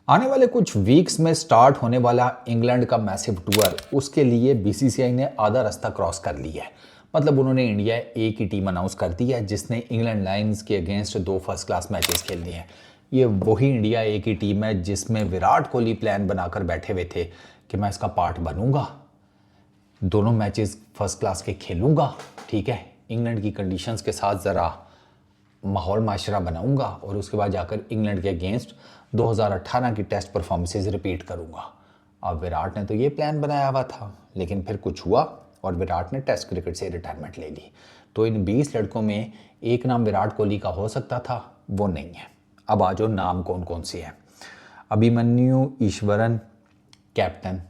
आने वाले कुछ वीक्स में स्टार्ट होने वाला इंग्लैंड का मैसिव टूर, उसके लिए बीसीसीआई ने आधा रास्ता क्रॉस कर लिया है। मतलब उन्होंने इंडिया ए की टीम अनाउंस कर दी है जिसने इंग्लैंड लायंस के अगेंस्ट 2 फर्स्ट क्लास मैचेस खेलने हैं। ये वही इंडिया ए की टीम है जिसमें विराट कोहली प्लान बनाकर बैठे हुए थे कि मैं इसका पार्ट बनूंगा, दोनों मैचेस फर्स्ट क्लास के खेलूंगा, ठीक है, इंग्लैंड की कंडीशंस के साथ ज़रा माहौल माशरा बनाऊंगा और उसके बाद जाकर इंग्लैंड के अगेंस्ट 2018 की टेस्ट परफॉर्मेंसेज रिपीट करूंगा। अब विराट ने तो ये प्लान बनाया हुआ था, लेकिन फिर कुछ हुआ और विराट ने टेस्ट क्रिकेट से रिटायरमेंट ले ली। तो इन 20 लड़कों में एक नाम विराट कोहली का हो सकता था, वो नहीं है। अब आ जाओ नाम कौन कौन से हैं। अभिमन्यु ईश्वरन कैप्टन,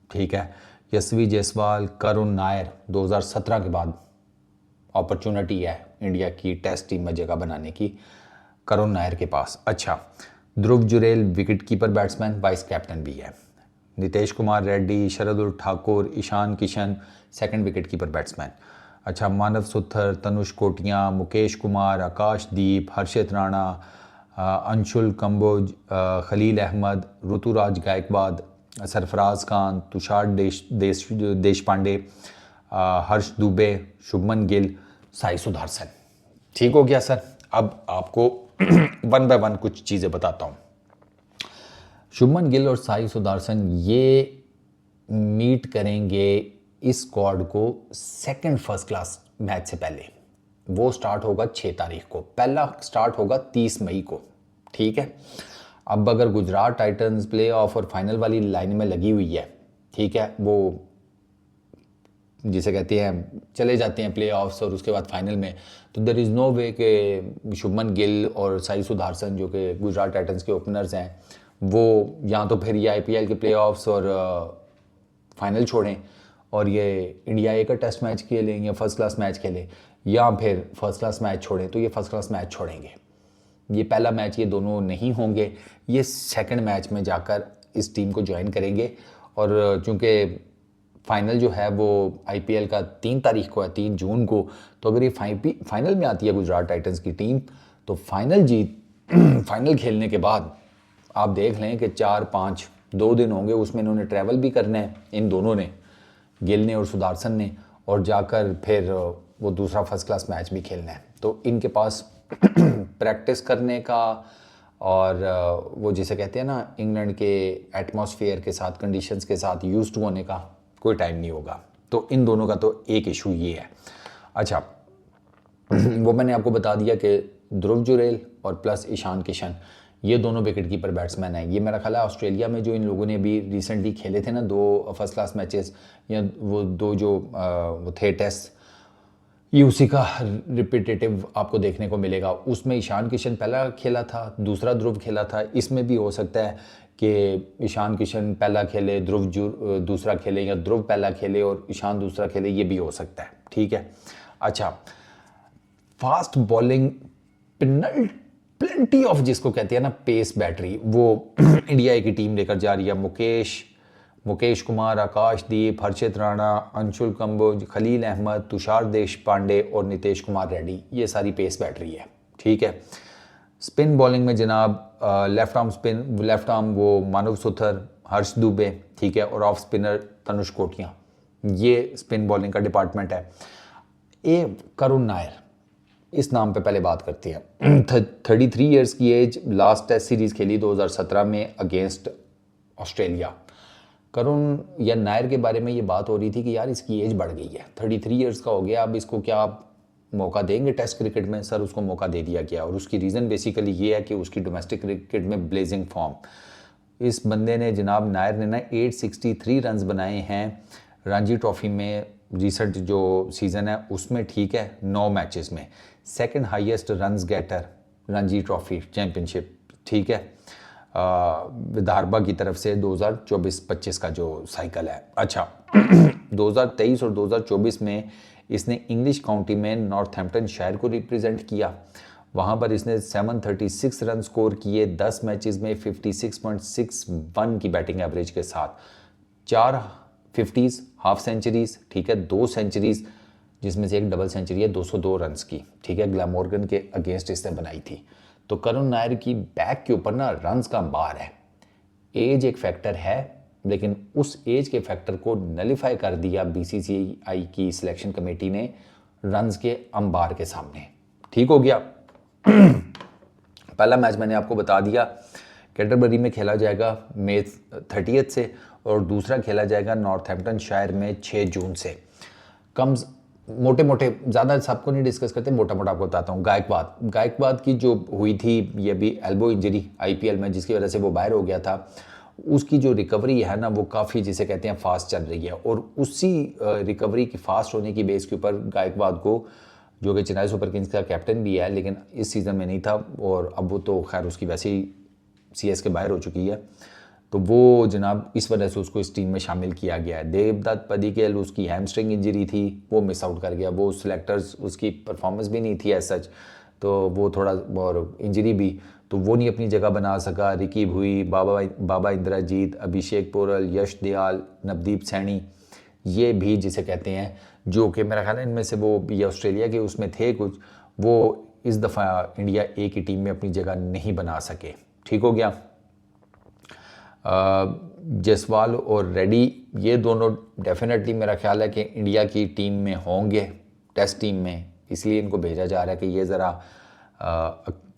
ठीक है। यशवी जायसवाल, करुण नायर 2017 के बाद अपॉर्चुनिटी है इंडिया की टेस्ट टीम में जगह बनाने की करुण नायर के पास। अच्छा, Dhruv Jurel wicket keeper batsman, vice captain भी है। Nitesh Kumar Reddy, Shardul Thakur, Ishan Kishan second wicket keeper batsman. अच्छा, मानव सुथर, तनुष कोटिया, मुकेश कुमार, आकाशदीप, हर्षित राणा, अंशुल कंबोज, खलील अहमद, ऋतुराज गायकवाद, सरफराज खान, तुषार देश पांडे, हर्ष दुबे, शुभमन गिल, साई सुदर्शन। ठीक हो गया सर। अब आपको वन बाय वन कुछ चीज़ें बताता हूँ। शुभमन गिल और साई सुदर्शन ये मीट करेंगे इस स्क्वाड को सेकंड फर्स्ट क्लास मैच से पहले। वो स्टार्ट होगा 6 तारीख को, पहला स्टार्ट होगा 30 मई को, ठीक है। अब अगर गुजरात टाइटंस प्ले ऑफ और फाइनल वाली लाइन में लगी हुई है, ठीक है, वो जिसे कहते हैं चले जाते हैं प्ले ऑफ्स और उसके बाद फाइनल में, तो देयर इज़ नो वे कि शुभमन गिल और साई सुदर्शन जो कि गुजरात टाइटंस के ओपनर्स हैं, वो या तो फिर ये आईपीएल के प्ले ऑफ्स और फाइनल छोड़ें और ये इंडिया ए का टेस्ट मैच खेलें या फर्स्ट क्लास मैच खेलें, या फिर फर्स्ट क्लास मैच छोड़ें तो ये फर्स्ट क्लास मैच छोड़ेंगे। ये पहला मैच ये दोनों नहीं होंगे, ये सेकंड मैच में जाकर इस टीम को ज्वाइन करेंगे। और चूँकि फाइनल जो है वो आईपीएल का 3 तारीख को है, 3 जून को, तो अगर ये फाइनल में आती है गुजरात टाइटंस की टीम तो फाइनल खेलने के बाद आप देख लें कि 4-5 दिन होंगे, उसमें इन्होंने ट्रैवल भी करना है, इन दोनों ने, गिल ने और सुदर्शन ने, और जाकर फिर वो दूसरा फर्स्ट क्लास मैच भी खेलना है। तो इनके पास प्रैक्टिस करने का और वो जिसे कहते हैं ना इंग्लैंड के एटमॉस्फेयर के साथ, कंडीशंस के साथ यूज्ड होने का कोई टाइम नहीं होगा। तो इन दोनों का तो एक इशू ये है। अच्छा, वो मैंने आपको बता दिया कि ध्रुव जुरेल और प्लस ईशान किशन ये दोनों विकेट कीपर बैट्समैन हैं। ये मेरा ख्याल है ऑस्ट्रेलिया में जो इन लोगों ने अभी रिसेंटली खेले थे ना 2 फर्स्ट क्लास मैचेस, या वो 2 जो वो थे टेस्ट, ये उसी का रिपीटेटिव आपको देखने को मिलेगा। उसमें ईशान किशन पहला खेला था, दूसरा ध्रुव खेला था। इसमें भी हो सकता है कि ईशान किशन पहला खेले, ध्रुव दूसरा खेले, या ध्रुव पहला खेले और ईशान दूसरा खेले, ये भी हो सकता है, ठीक है। अच्छा, फास्ट बॉलिंग प्लेंटी ऑफ जिसको कहते हैं ना पेस बैटरी, वो इंडिया की टीम लेकर जा रही है। मुकेश कुमार, आकाशदीप, हर्षित राणा, अंशुल कंबोज, खलील अहमद, तुषार देश पांडे और नितेश कुमार रेड्डी, ये सारी पेस बैटरी है, ठीक है। स्पिन बॉलिंग में जनाब लेफ्ट आर्म वो मानव सुथर, हर्ष दुबे, ठीक है, और ऑफ स्पिनर तनुष कोटिया, ये स्पिन बॉलिंग का डिपार्टमेंट है। करुण नायर, इस नाम पे पहले बात करते हैं। 33 इयर्स की एज, लास्ट टेस्ट सीरीज खेली 2017 में अगेंस्ट ऑस्ट्रेलिया। करुण या नायर के बारे में ये बात हो रही थी कि यार इसकी एज बढ़ गई है, 33 इयर्स का हो गया, अब इसको क्या आप मौका देंगे टेस्ट क्रिकेट में? सर, उसको मौका दे दिया गया और उसकी रीज़न बेसिकली ये है कि उसकी डोमेस्टिक क्रिकेट में ब्लेजिंग फॉर्म। इस बंदे ने जनाब नायर ने ना 863 रन्स बनाए हैं रणजी ट्रॉफी में, रिसेंट जो सीज़न है उसमें, ठीक है, 9 मैचेस में। Second highest runs getter Ranji trophy championship, ठीक है, विदर्भा की तरफ से 2024-25 का जो साइकिल है। अच्छा, 2023 और 2024 में इसने इंग्लिश काउंटी में नॉर्थहैम्पटन शायर को रिप्रेजेंट किया। वहाँ पर इसने 736 रन स्कोर किए 10 मैचेस में 56.61 की बैटिंग एवरेज के साथ, 4 50s, हाफ सेंचुरीज, ठीक है, 2 सेंचुरीज, जिसमें से एक डबल सेंचुरी है 202 रन्स की, ठीक है, ग्लैमोर्गन के अगेंस्ट इसने बनाई थी। तो करुण नायर की बैक के ऊपर ना रन्स का अंबार है। एज एक फैक्टर है, लेकिन उस एज के फैक्टर को नलिफाई कर दिया बीसीसीआई की सिलेक्शन कमेटी ने रन्स के अंबार के सामने। ठीक हो गया। पहला मैच मैंने आपको बता दिया कैंटरबरी में खेला जाएगा मई 30 से, और दूसरा खेला जाएगा नॉर्थहैम्पटनशायर में 6 जून से। कम्स मोटे मोटे, ज़्यादा सबको नहीं डिस्कस करते, मोटा मोटा आपको बताता हूँ। गायकवाद की जो हुई थी ये भी एल्बो इंजरी आईपीएल में, जिसकी वजह से वो बाहर हो गया था, उसकी जो रिकवरी है ना वो काफ़ी जिसे कहते हैं फास्ट चल रही है। और उसी रिकवरी की फास्ट होने की बेस के ऊपर गायकवाद को, जो कि चेन्नई सुपर किंग्स का कैप्टन भी है लेकिन इस सीज़न में नहीं था, और अब वो तो खैर उसकी वैसे ही सीएस के बाहर हो चुकी है, तो वो जनाब इस वजह से उसको इस टीम में शामिल किया गया है। देवदत्त पडिक्कल, उसकी हैमस्ट्रिंग इंजरी थी, वो मिस आउट कर गया। वो सिलेक्टर्स, उसकी परफॉर्मेंस भी नहीं थी एज सच, तो वो थोड़ा और इंजरी भी, तो वो नहीं अपनी जगह बना सका। रिकी भुई, बाबा इंद्राजीत, अभिषेक पोरल, यश दयाल, नवदीप सैनी, ये भी जिसे कहते हैं, जो कि मेरा ख्याल है इनमें से वो ये ऑस्ट्रेलिया के उसमें थे कुछ, वो इस दफ़ा इंडिया ए की टीम में अपनी जगह नहीं बना सके। ठीक हो गया। जसवाल और रेड्डी, ये दोनों डेफिनेटली मेरा ख्याल है कि इंडिया की टीम में होंगे, टेस्ट टीम में, इसलिए इनको भेजा जा रहा है कि ये ज़रा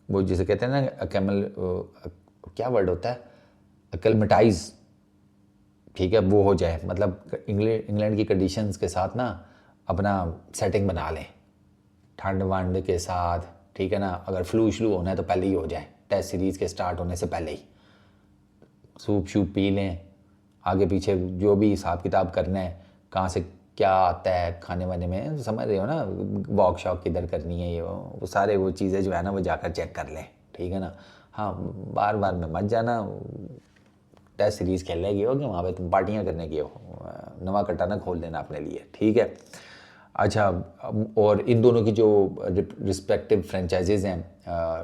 वो जिसे कहते हैं ना क्या वर्ड होता है, अकलमटाइज, ठीक है, वो हो जाए, मतलब इंग्लैंड की कंडीशंस के साथ ना अपना सेटिंग बना लें, ठंड वंड के साथ, ठीक है ना। अगर फ्लू होना है तो पहले ही हो जाए, टेस्ट सीरीज़ के स्टार्ट होने से पहले ही सूप शूप पी लें, आगे पीछे जो भी हिसाब किताब करना है, कहाँ से क्या आता है खाने वाने में, समझ रहे हो ना, वॉक शॉक किधर करनी है, ये वो सारे वो चीज़ें जो है ना वो जाकर चेक कर लें, ठीक है ना। हाँ, बार बार में मत जाना, टेस्ट सीरीज़ खेलने गए हो कि वहाँ पे तुम पार्टियाँ करने गए हो, नवा कट्टा ना खोल लेना अपने लिए, ठीक है। अच्छा, और इन दोनों की जो रिस्पेक्टिव फ्रेंचाइजीज़ हैं,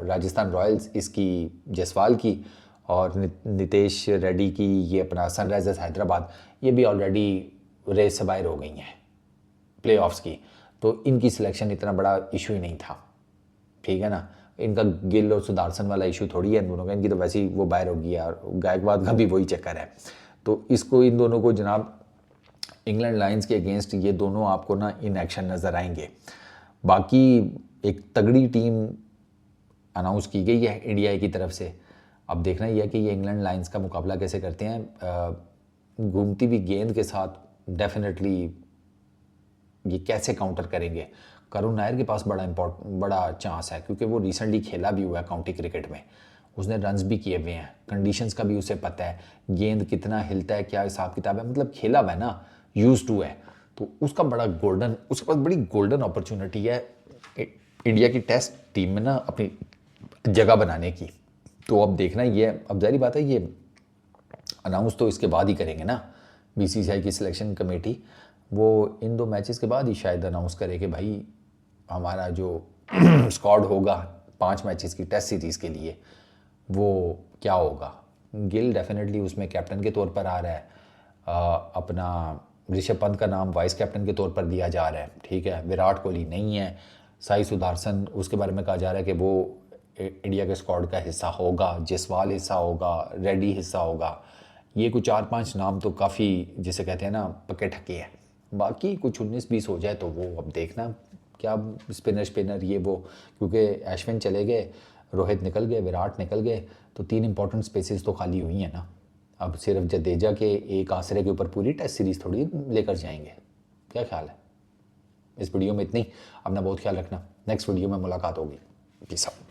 राजस्थान रॉयल्स इसकी जसवाल की, और नितेश रेड्डी की ये अपना सनराइजर्स हैदराबाद, ये भी ऑलरेडी रेस से बाहर हो गई हैं प्लेऑफ्स की, तो इनकी सिलेक्शन इतना बड़ा इशू ही नहीं था, ठीक है ना। इनका गिल और सुदर्शन वाला इशू थोड़ी है इन दोनों का, इनकी तो वैसे ही वो बाहर हो गई है, और गायकवाद का भी वही चक्कर है। तो इसको, इन दोनों को जनाब इंग्लैंड लायंस के अगेंस्ट ये दोनों आपको ना इन एक्शन नज़र आएंगे। बाकी एक तगड़ी टीम अनाउंस की गई है इंडिया की तरफ से। अब देखना ही है कि ये इंग्लैंड लायंस का मुकाबला कैसे करते हैं। घूमती हुई गेंद के साथ डेफिनेटली ये कैसे काउंटर करेंगे। करुण नायर के पास बड़ा चांस है, क्योंकि वो रिसेंटली खेला भी हुआ है काउंटी क्रिकेट में, उसने रन्स भी किए हुए हैं, कंडीशंस का भी उसे पता है, गेंद कितना हिलता है, क्या हिसाब किताब है, मतलब खेला हुआ है ना, यूज्ड टू है, तो उसके पास बड़ी गोल्डन अपॉर्चुनिटी है इंडिया की टेस्ट टीम में ना अपनी जगह बनाने की। तो अब देखना ये, अब जारी बात है ये अनाउंस तो इसके बाद ही करेंगे ना, बीसीसीआई की सिलेक्शन कमेटी, वो इन 2 मैचेस के बाद ही शायद अनाउंस करे कि भाई हमारा जो स्क्वाड होगा 5 मैचेस की टेस्ट सीरीज़ के लिए वो क्या होगा। गिल डेफिनेटली उसमें कैप्टन के तौर पर आ रहा है, अपना ऋषभ पंत का नाम वाइस कैप्टन के तौर पर दिया जा रहा है, ठीक है। विराट कोहली नहीं है, साई सुदर्शन उसके बारे में कहा जा रहा है कि वो इंडिया के स्क्वाड का हिस्सा होगा, जसवाल हिस्सा होगा, रेड्डी हिस्सा होगा। ये कुछ 4-5 नाम तो काफ़ी जिसे कहते हैं ना पक्के ठक्के हैं। बाकी कुछ 19-20 हो जाए तो वो अब देखना क्या स्पिनर ये वो, क्योंकि अश्विन चले गए, रोहित निकल गए, विराट निकल गए, तो 3 इंपॉर्टेंट स्पेसेस तो खाली हुई हैं ना। अब सिर्फ जडेजा के एक आसरे के ऊपर पूरी टेस्ट सीरीज़ थोड़ी लेकर जाएंगे। क्या ख्याल है? इस वीडियो में इतनी, अपना बहुत ख्याल रखना, नेक्स्ट वीडियो में मुलाकात होगी। Peace out.